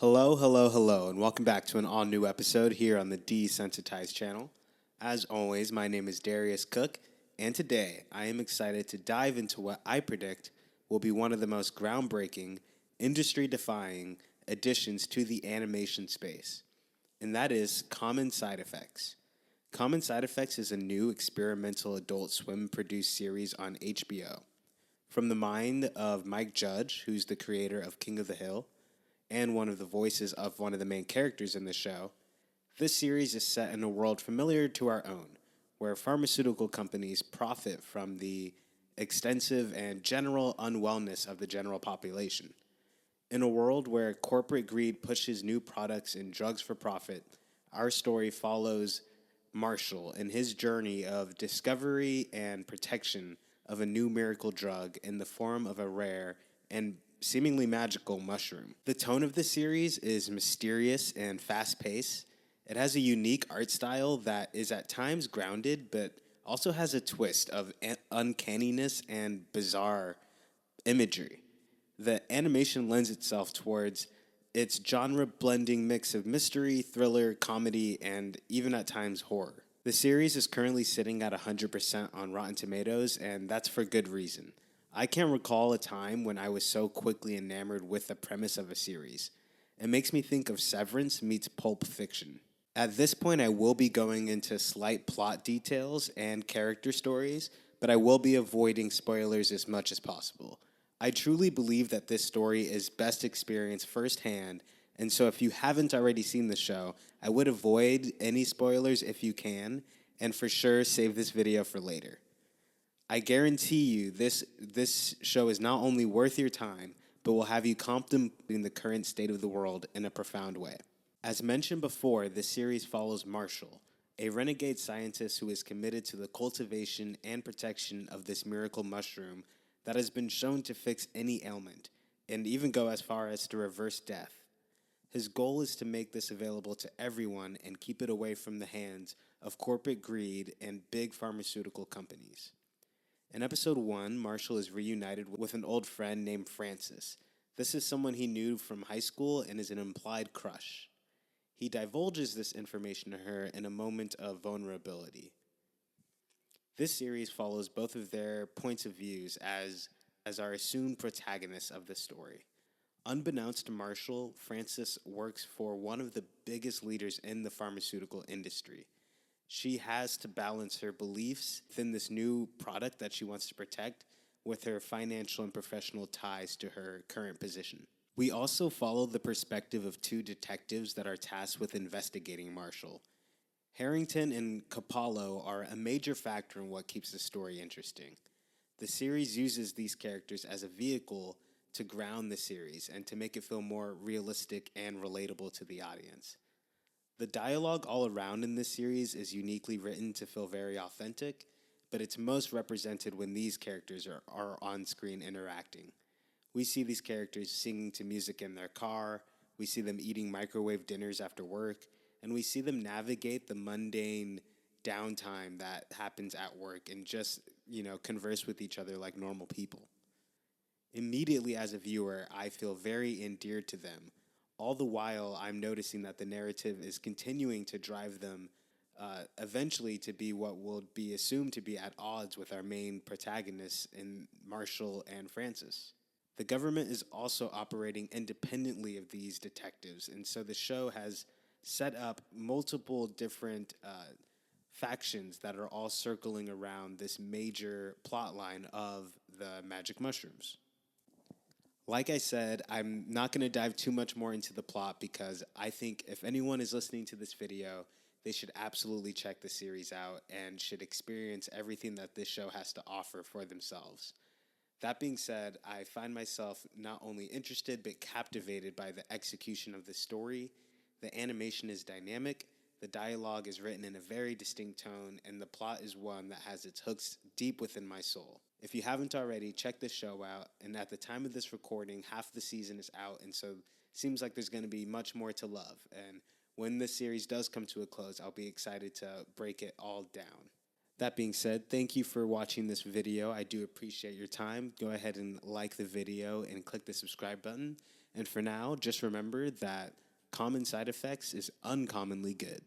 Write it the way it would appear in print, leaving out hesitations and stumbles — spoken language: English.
Hello, hello, hello, and welcome back to an all new episode here on the Desensitized channel. As always, my name is Darius Cook, and today I am excited to dive into what I predict will be one of the most groundbreaking, industry defying additions to the animation space, and that is Common Side Effects. Common Side Effects is a new experimental Adult Swim produced series on HBO. From the mind of Mike Judge, who's the creator of King of the Hill, and one of the voices of one of the main characters in the show, this series is set in a world familiar to our own, where pharmaceutical companies profit from the extensive and general unwellness of the general population. In a world where corporate greed pushes new products and drugs for profit, our story follows Marshall in his journey of discovery and protection of a new miracle drug in the form of a rare and seemingly magical mushroom. The tone of the series is mysterious and fast-paced. It has a unique art style that is at times grounded, but also has a twist of uncanniness and bizarre imagery. The animation lends itself towards its genre-blending mix of mystery, thriller, comedy, and even at times horror. The series is currently sitting at 100% on Rotten Tomatoes, and that's for good reason. I can't recall a time when I was so quickly enamored with the premise of a series. It makes me think of Severance meets Pulp Fiction. At this point, I will be going into slight plot details and character stories, but I will be avoiding spoilers as much as possible. I truly believe that this story is best experienced firsthand, and so if you haven't already seen the show, I would avoid any spoilers if you can, and for sure save this video for later. I guarantee you this show is not only worth your time, but will have you contemplating the current state of the world in a profound way. As mentioned before, this series follows Marshall, a renegade scientist who is committed to the cultivation and protection of this miracle mushroom that has been shown to fix any ailment, and even go as far as to reverse death. His goal is to make this available to everyone and keep it away from the hands of corporate greed and big pharmaceutical companies. In episode 1, Marshall is reunited with an old friend named Francis. This is someone he knew from high school and is an implied crush. He divulges this information to her in a moment of vulnerability. This series follows both of their points of views as our assumed protagonists of the story. Unbeknownst to Marshall, Francis works for one of the biggest leaders in the pharmaceutical industry. She has to balance her beliefs within this new product that she wants to protect with her financial and professional ties to her current position. We also follow the perspective of two detectives that are tasked with investigating Marshall. Harrington and Capallo are a major factor in what keeps the story interesting. The series uses these characters as a vehicle to ground the series and to make it feel more realistic and relatable to the audience. The dialogue all around in this series is uniquely written to feel very authentic, but it's most represented when these characters are on screen interacting. We see these characters singing to music in their car, we see them eating microwave dinners after work, and we see them navigate the mundane downtime that happens at work and just, converse with each other like normal people. Immediately as a viewer, I feel very endeared to them. All the while, I'm noticing that the narrative is continuing to drive them eventually to be what will be assumed to be at odds with our main protagonists in Marshall and Francis. The government is also operating independently of these detectives, and so the show has set up multiple different factions that are all circling around this major plot line of the magic mushrooms. Like I said, I'm not going to dive too much more into the plot because I think if anyone is listening to this video, they should absolutely check the series out and should experience everything that this show has to offer for themselves. That being said, I find myself not only interested but captivated by the execution of the story. The animation is dynamic, the dialogue is written in a very distinct tone, and the plot is one that has its hooks deep within my soul. If you haven't already, check this show out, and at the time of this recording, half the season is out, and so it seems like there's going to be much more to love, and when this series does come to a close, I'll be excited to break it all down. That being said, thank you for watching this video. I do appreciate your time. Go ahead and like the video and click the subscribe button. And for now, just remember that common side effects is uncommonly good.